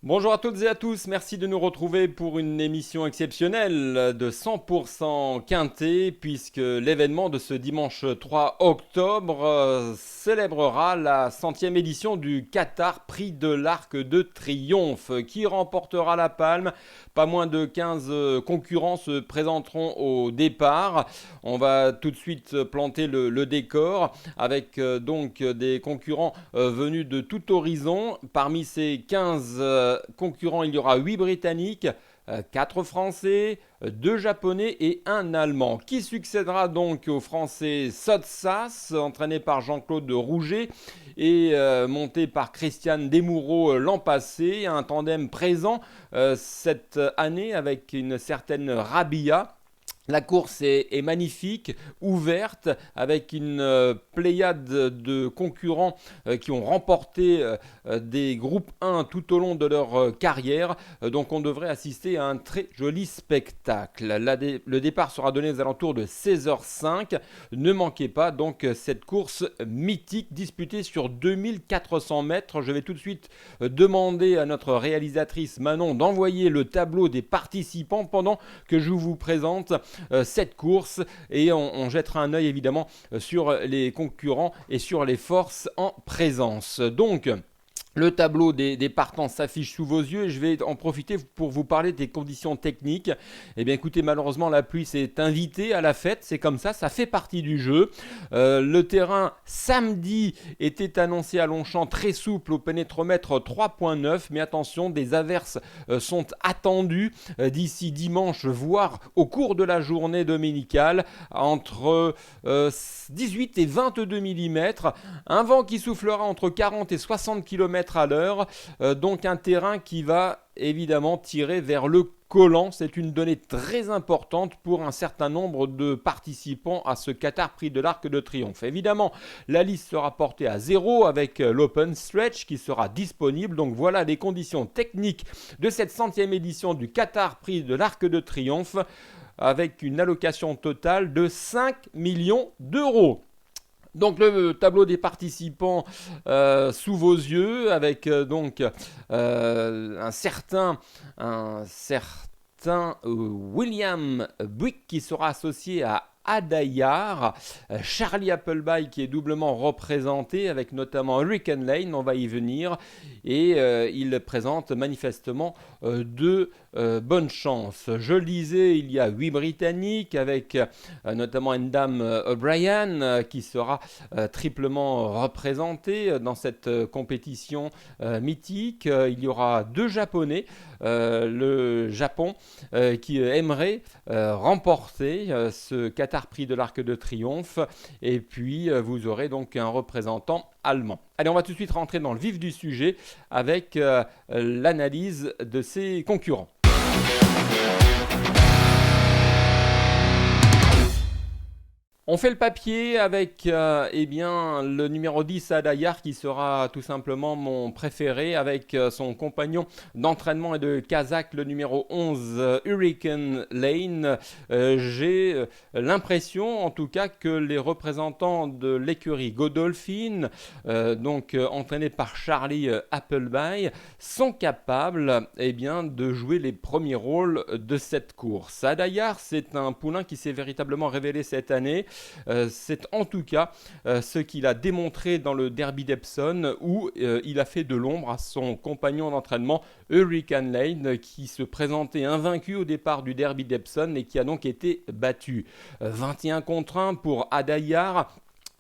Bonjour à toutes et à tous, merci de nous retrouver pour une émission exceptionnelle de 100% Quintet, puisque l'événement de ce dimanche 3 octobre célébrera la 100e édition du Qatar Prix de l'Arc de Triomphe. Qui remportera la palme? Pas moins de 15 concurrents se présenteront au départ. On va tout de suite planter le décor avec donc des concurrents venus de tout horizon. Parmi ces 15 concurrents, il y aura 8 Britanniques, 4 Français, 2 Japonais et 1 Allemand. Qui succédera donc au Français Sotsas, entraîné par Jean-Claude Rouget et monté par Christiane Desmoureaux l'an passé. Un tandem présent cette année avec une certaine Rabia. La course est magnifique, ouverte, avec une pléiade de concurrents qui ont remporté des groupes 1 tout au long de leur carrière. Donc on devrait assister à un très joli spectacle. Le départ sera donné aux alentours de 16h05. Ne manquez pas donc cette course mythique disputée sur 2400 mètres. Je vais tout de suite demander à notre réalisatrice Manon d'envoyer le tableau des participants pendant que je vous présente cette course et on jettera un œil évidemment sur les concurrents et sur les forces en présence. Donc le tableau des partants s'affiche sous vos yeux et je vais en profiter pour vous parler des conditions techniques. Eh bien écoutez, malheureusement la pluie s'est invitée à la fête, c'est comme ça fait partie du jeu. Le terrain samedi était annoncé à Longchamp très souple au pénétromètre 3.9, mais attention, des averses sont attendues d'ici dimanche, voire au cours de la journée dominicale, entre 18 et 22 mm. Un vent qui soufflera entre 40 et 60 km à l'heure, donc un terrain qui va évidemment tirer vers le collant. C'est une donnée très importante pour un certain nombre de participants à ce Qatar Prix de l'Arc de Triomphe. Évidemment, la liste sera portée à 0 avec l'Open Stretch qui sera disponible. Donc voilà les conditions techniques de cette 100e édition du Qatar Prix de l'Arc de Triomphe avec une allocation totale de 5 millions d'euros. Donc le tableau des participants sous vos yeux avec un certain William Buick qui sera associé à Adayar, Charlie Appleby qui est doublement représenté avec notamment Hurricane Lane, on va y venir, et il présente manifestement de bonnes chances. Je le disais, il y a 8 Britanniques avec notamment une dame O'Brien qui sera triplement représentée dans cette compétition mythique. Il y aura 2 Japonais, le Japon qui aimerait remporter ce Qatar Prix de l'Arc de Triomphe, et puis vous aurez donc un représentant allemand. Allez, on va tout de suite rentrer dans le vif du sujet avec l'analyse de ces concurrents. On fait le papier avec le numéro 10 Adayar qui sera tout simplement mon préféré avec son compagnon d'entraînement et de Kazakh, le numéro 11 Hurricane Lane. J'ai l'impression en tout cas que les représentants de l'écurie Godolphin, entraînés par Charlie Appleby, sont capables de jouer les premiers rôles de cette course. Adayar, c'est un poulain qui s'est véritablement révélé cette année. C'est en tout cas ce qu'il a démontré dans le Derby d'Epsom où il a fait de l'ombre à son compagnon d'entraînement Hurricane Lane qui se présentait invaincu au départ du Derby d'Epsom et qui a donc été battu. 21 contre 1 pour Adayar.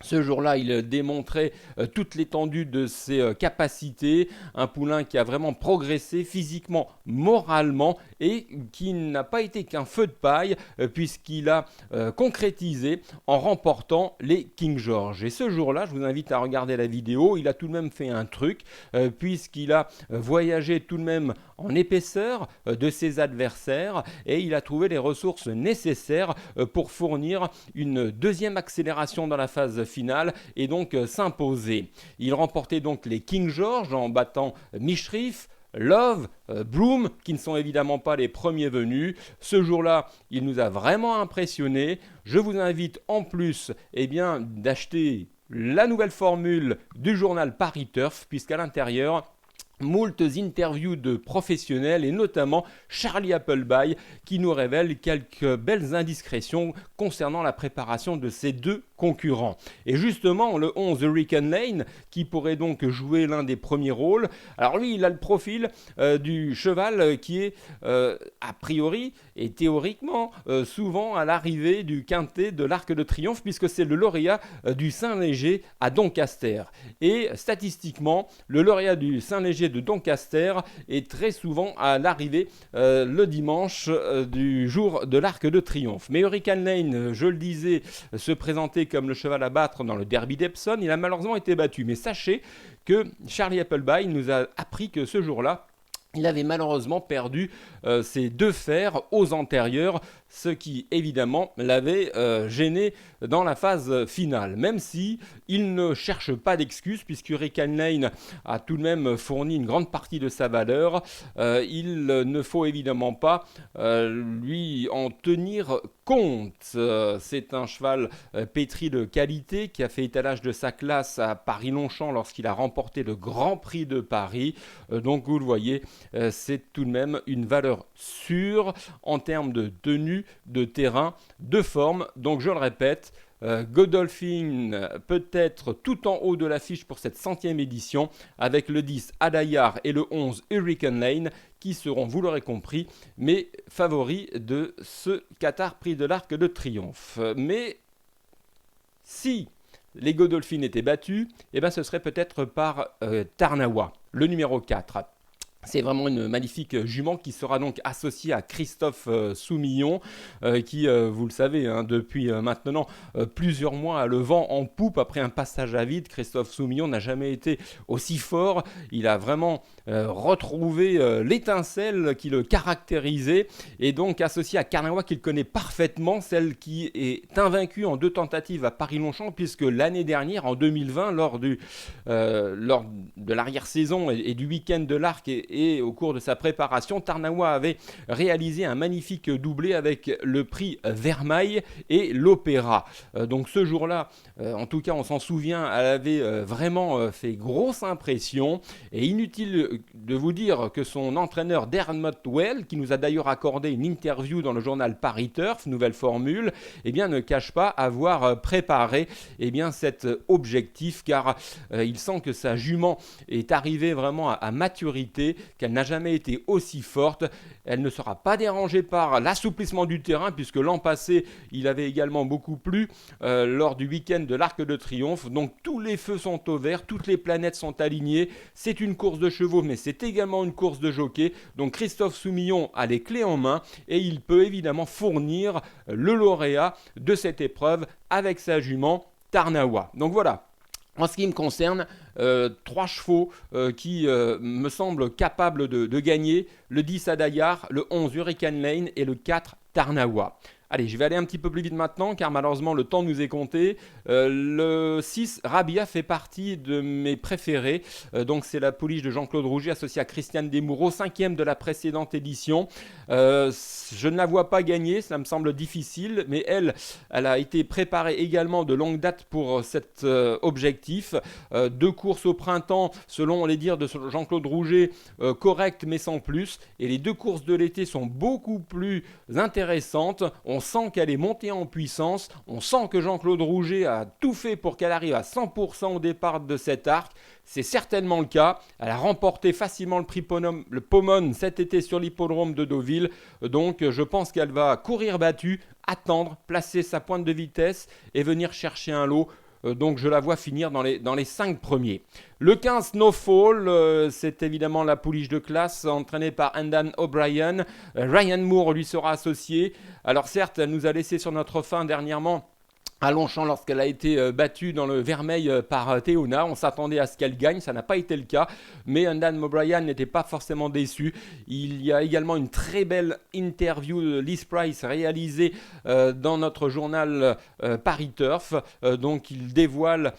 Ce jour-là, il démontrait toute l'étendue de ses capacités, un poulain qui a vraiment progressé physiquement, moralement et qui n'a pas été qu'un feu de paille puisqu'il a concrétisé en remportant les King George. Et ce jour-là, je vous invite à regarder la vidéo, il a tout de même fait un truc puisqu'il a voyagé tout de même en épaisseur de ses adversaires et il a trouvé les ressources nécessaires pour fournir une deuxième accélération dans la phase finale et donc s'imposer. Il remportait donc les King George en battant Mishrif, Love, Broom, qui ne sont évidemment pas les premiers venus. Ce jour-là, il nous a vraiment impressionnés. Je vous invite en plus d'acheter la nouvelle formule du journal Paris Turf, puisqu'à l'intérieur, moultes interviews de professionnels et notamment Charlie Appleby qui nous révèle quelques belles indiscrétions concernant la préparation de ces deux concurrents. Et justement, le 11 Hurricane Lane, qui pourrait donc jouer l'un des premiers rôles, alors lui, il a le profil du cheval qui est a priori et théoriquement souvent à l'arrivée du quintet de l'Arc de Triomphe, puisque c'est le lauréat du Saint-Léger à Doncaster. Et statistiquement, le lauréat du Saint-Léger de Doncaster est très souvent à l'arrivée le dimanche du jour de l'Arc de Triomphe. Mais Hurricane Lane, je le disais, se présentait comme le cheval à battre dans le Derby d'Epsom. Il a malheureusement été battu. Mais sachez que Charlie Appleby nous a appris que ce jour-là, il avait malheureusement perdu ses deux fers aux antérieurs, ce qui évidemment l'avait gêné dans la phase finale. Même si il ne cherche pas d'excuses, puisque Hurricane Lane a tout de même fourni une grande partie de sa valeur, il ne faut évidemment pas lui en tenir compte. C'est un cheval pétri de qualité qui a fait étalage de sa classe à Paris-Longchamp lorsqu'il a remporté le Grand Prix de Paris. Donc vous le voyez, c'est tout de même une valeur sûre en termes de tenue, de terrain, de forme. Donc je le répète, Godolphin peut être tout en haut de l'affiche pour cette 100e édition avec le 10 Adayar et le 11 Hurricane Lane qui seront, vous l'aurez compris, mes favoris de ce Qatar Prix de l'Arc de Triomphe. Mais si les Godolphin étaient battus, eh ben ce serait peut-être par Tarnawa, le numéro 4. C'est vraiment une magnifique jument qui sera donc associée à Christophe Soumillon, qui, vous le savez, depuis maintenant plusieurs mois a le vent en poupe après un passage à vide. Christophe Soumillon n'a jamais été aussi fort. Il a vraiment retrouvé l'étincelle qui le caractérisait et donc associé à Tarnawa qu'il connaît parfaitement, celle qui est invaincue en 2 tentatives à Paris-Longchamp, puisque l'année dernière, en 2020, lors de l'arrière-saison et du week-end de l'Arc et au cours de sa préparation, Tarnawa avait réalisé un magnifique doublé avec le prix Vermeil et l'Opéra. Donc ce jour-là, en tout cas on s'en souvient, elle avait vraiment fait grosse impression et inutile de vous dire que son entraîneur Dermot Well, qui nous a d'ailleurs accordé une interview dans le journal Paris Turf, nouvelle formule, eh bien, ne cache pas avoir préparé cet objectif, car il sent que sa jument est arrivée vraiment à maturité, qu'elle n'a jamais été aussi forte. Elle ne sera pas dérangée par l'assouplissement du terrain, puisque l'an passé, il avait également beaucoup plu lors du week-end de l'Arc de Triomphe. Donc tous les feux sont au vert, toutes les planètes sont alignées. C'est une course de chevaux, mais c'est également une course de jockey. Donc Christophe Soumillon a les clés en main et il peut évidemment fournir le lauréat de cette épreuve avec sa jument Tarnawa. Donc voilà. En ce qui me concerne, 3 chevaux qui me semblent capables de gagner, le 10 Adayar, le 11 Hurricane Lane et le 4 Tarnawa. Allez, je vais aller un petit peu plus vite maintenant, car malheureusement le temps nous est compté. Le 6, Rabia, fait partie de mes préférés. Donc c'est la pouliche de Jean-Claude Rouget associée à Christiane Desmoureaux, 5e de la précédente édition. Je ne la vois pas gagner, ça me semble difficile, mais elle a été préparée également de longue date pour cet objectif. 2 courses au printemps, selon les dires de Jean-Claude Rouget, correctes mais sans plus. Et les 2 courses de l'été sont beaucoup plus intéressantes. On sent qu'elle est montée en puissance, on sent que Jean-Claude Rouget a tout fait pour qu'elle arrive à 100% au départ de cet arc. C'est certainement le cas. Elle a remporté facilement le prix Pomone cet été sur l'hippodrome de Deauville. Donc je pense qu'elle va courir battue, attendre, placer sa pointe de vitesse et venir chercher un lot. Donc je la vois finir dans les 5 premiers. Le 15 Snowfall, c'est évidemment la pouliche de classe entraînée par Andan O'Brien. Ryan Moore lui sera associé. Alors certes, elle nous a laissé sur notre faim dernièrement à Longchamp lorsqu'elle a été battue dans le Vermeil par Théona. On s'attendait à ce qu'elle gagne, ça n'a pas été le cas, mais Andan O'Brien n'était pas forcément déçu. Il y a également une très belle interview de Liz Price réalisée dans notre journal Paris Turf. Donc il dévoile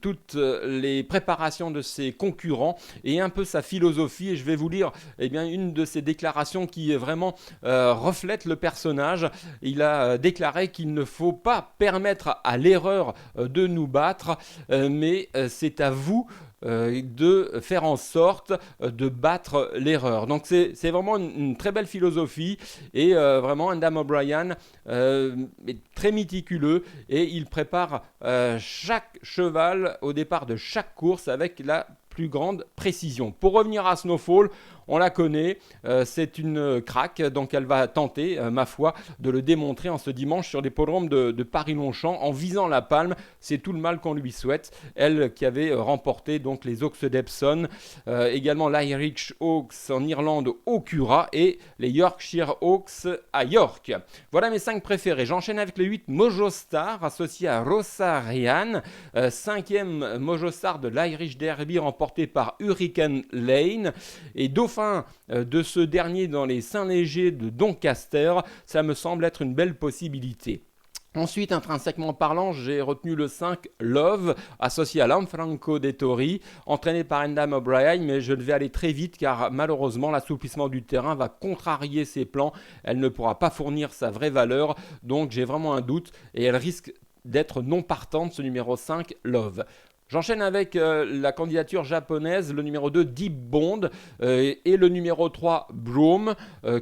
toutes les préparations de ses concurrents et un peu sa philosophie. Et je vais vous lire une de ses déclarations qui vraiment reflète le personnage. Il a déclaré qu'il ne faut pas permettre permettre à l'erreur de nous battre, mais c'est à vous de faire en sorte de battre l'erreur. Donc c'est vraiment une très belle philosophie et vraiment Endam O'Brien est très méticuleux et il prépare chaque cheval au départ de chaque course avec la plus grande précision. Pour revenir à Snowfall, on la connaît, c'est une craque, donc elle va tenter, ma foi, de le démontrer en ce dimanche sur l'hippodrome de Paris-Longchamp en visant la palme. C'est tout le mal qu'on lui souhaite. Elle qui avait remporté donc les Oaks d'Epsom, également l'Irish Oaks en Irlande au Cura et les Yorkshire Oaks à York. Voilà mes 5 préférés. J'enchaîne avec le 8 Mojo Star associé à Rosa Ryan, 5e Mojo Star de l'Irish Derby remporté par Hurricane Lane et dauphin de ce dernier dans les Saint-Léger de Doncaster, ça me semble être une belle possibilité. Ensuite, intrinsèquement parlant, j'ai retenu le 5 Love, associé à Lanfranco Dettori, entraîné par Endam O'Brien, mais je vais aller très vite car malheureusement l'assouplissement du terrain va contrarier ses plans, elle ne pourra pas fournir sa vraie valeur, donc j'ai vraiment un doute et elle risque d'être non partante, ce numéro 5 Love. J'enchaîne avec la candidature japonaise, le numéro 2 Deep Bond et le numéro 3 Broom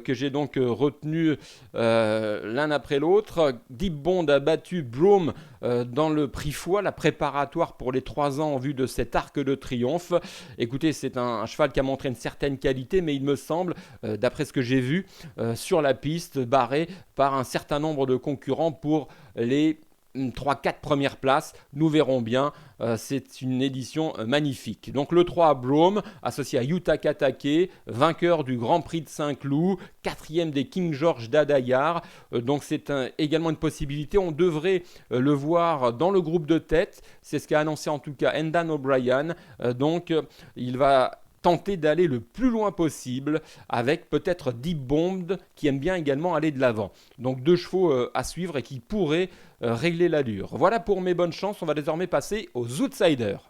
que j'ai donc retenu l'un après l'autre. Deep Bond a battu Broom dans le prix Foix, la préparatoire pour les 3 ans en vue de cet arc de triomphe. Écoutez, c'est un cheval qui a montré une certaine qualité, mais il me semble, d'après ce que j'ai vu, sur la piste, barré par un certain nombre de concurrents pour les 3-4 premières places, nous verrons bien, c'est une édition magnifique. Donc le 3 Broom, associé à Yuta Katake, vainqueur du Grand Prix de Saint-Cloud, 4e des King George d'Adayar, donc c'est également une possibilité, on devrait le voir dans le groupe de tête, c'est ce qu'a annoncé en tout cas Endam O'Brien, donc il va tenter d'aller le plus loin possible avec peut-être Deep Bond qui aime bien également aller de l'avant. Donc 2 chevaux à suivre et qui pourraient régler l'allure. Voilà pour mes bonnes chances, on va désormais passer aux outsiders.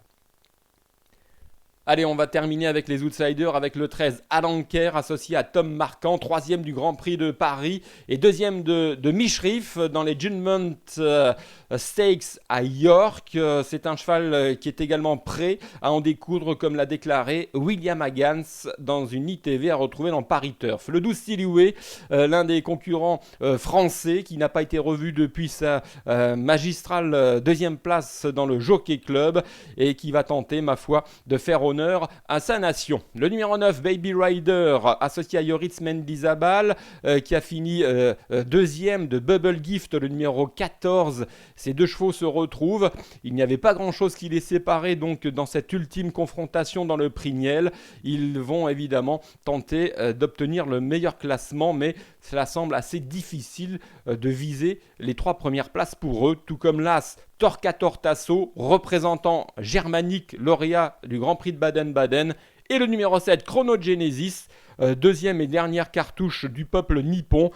Allez, on va terminer avec les outsiders, avec le 13 Alanker associé à Tom Marquand, 3e du Grand Prix de Paris et 2e de Mishrif dans les Judgment Stakes à York. C'est un cheval qui est également prêt à en découdre, comme l'a déclaré William Hagans dans une ITV à retrouver dans Paris Turf. Le 12 Silioué, l'un des concurrents français qui n'a pas été revu depuis sa magistrale 2e place dans le Jockey Club et qui va tenter, ma foi, de faire honneur à sa nation. Le numéro 9, Baby Rider, associé à Yoritz Mendizabal, qui a fini 2e de Bubble Gift, le numéro 14. Ces 2 chevaux se retrouvent. Il n'y avait pas grand-chose qui les séparait donc dans cette ultime confrontation dans le prix Niel. Ils vont évidemment tenter d'obtenir le meilleur classement, mais cela semble assez difficile de viser les 3 premières places pour eux, tout comme l'As Torquator Tasso, représentant germanique lauréat du Grand Prix de Baden-Baden, et le numéro 7 Chronogenesis, 2e et dernière cartouche du peuple nippon,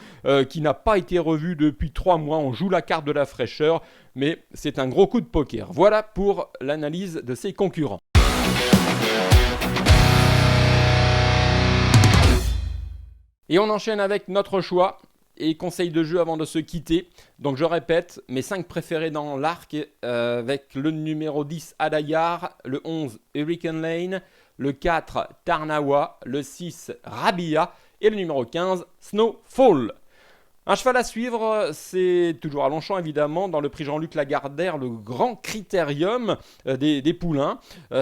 qui n'a pas été revu depuis 3 mois. On joue la carte de la fraîcheur, mais c'est un gros coup de poker. Voilà pour l'analyse de ses concurrents. Et on enchaîne avec notre choix et conseil de jeu avant de se quitter. Donc je répète, mes 5 préférés dans l'arc, avec le numéro 10 Adayar, le 11 Hurricane Lane, le 4 Tarnawa, le 6 Rabia et le numéro 15 Snowfall. Un cheval à suivre, c'est toujours à Longchamp évidemment, dans le prix Jean-Luc Lagardère, le grand critérium des poulains.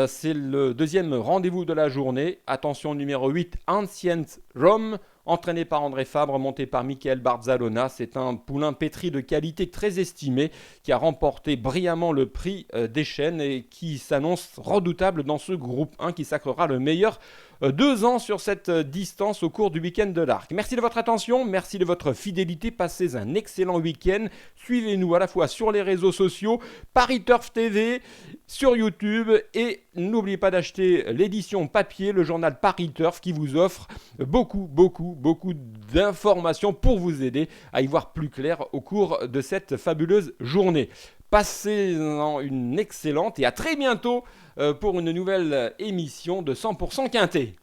C'est le 2e rendez-vous de la journée. Attention, numéro 8, Ancient Rome, entraîné par André Fabre, monté par Michael Barzalona. C'est un poulain pétri de qualité très estimé qui a remporté brillamment le prix des Chênes et qui s'annonce redoutable dans ce groupe 1 qui sacrera le meilleur 2 ans sur cette distance au cours du week-end de l'Arc. Merci de votre attention, merci de votre fidélité, passez un excellent week-end. Suivez-nous à la fois sur les réseaux sociaux, Paris Turf TV, sur YouTube et n'oubliez pas d'acheter l'édition papier, le journal Paris Turf qui vous offre beaucoup d'informations pour vous aider à y voir plus clair au cours de cette fabuleuse journée. Passez une excellente et à très bientôt pour une nouvelle émission de 100% Quintet.